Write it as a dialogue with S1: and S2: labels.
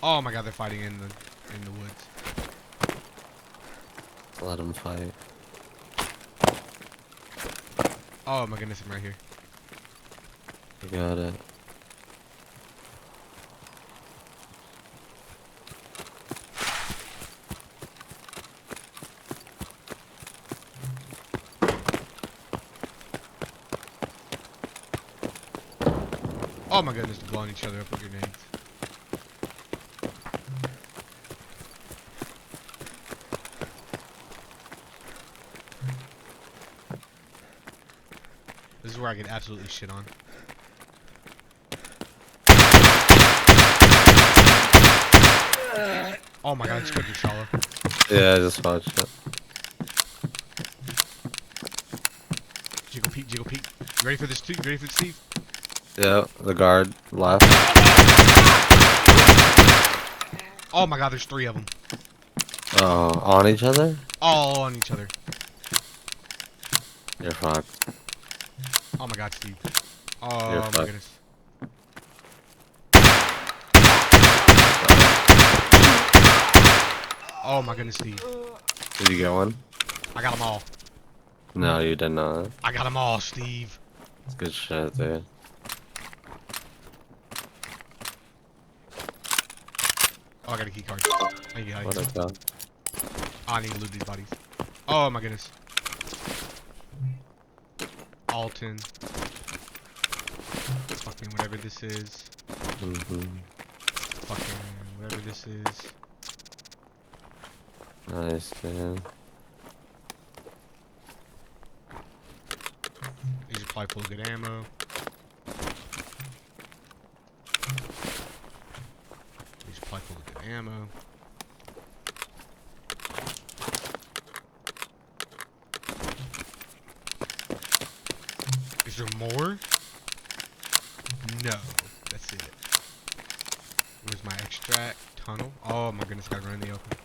S1: Oh my god, they're fighting in the woods.
S2: Let them fight.
S1: Oh my goodness, I'm right here.
S2: You got it.
S1: Oh my goodness, they're blowing each other up with grenades. This is where I get absolutely shit on. Oh my god, I just killed Reshala.
S2: Yeah, I just watched it.
S1: Jiggle Pete, Jiggle Pete. You ready for this, Steve? You ready for this, Steve?
S2: Yeah, the guard left.
S1: Oh my god, there's 3 of them.
S2: Oh, on each other?
S1: All on each other.
S2: You're fucked.
S1: Oh my god, Steve.
S2: You're
S1: Oh my
S2: fucked.
S1: goodness. Oh my goodness, Steve.
S2: Did you get one?
S1: I got them all.
S2: No, you did not.
S1: I got them all, Steve.
S2: It's good shit, dude.
S1: Oh, I got a key card. Thank you, honey.
S2: What a god.
S1: Oh, I need to loot these bodies. Oh my goodness. Alton. Fucking whatever this is. Fucking whatever this is.
S2: Nice, dude.
S1: These are probably full of good ammo. These are probably full of good ammo. Is there more? No. That's it. Where's my extract tunnel? Oh my goodness, gotta run in the open.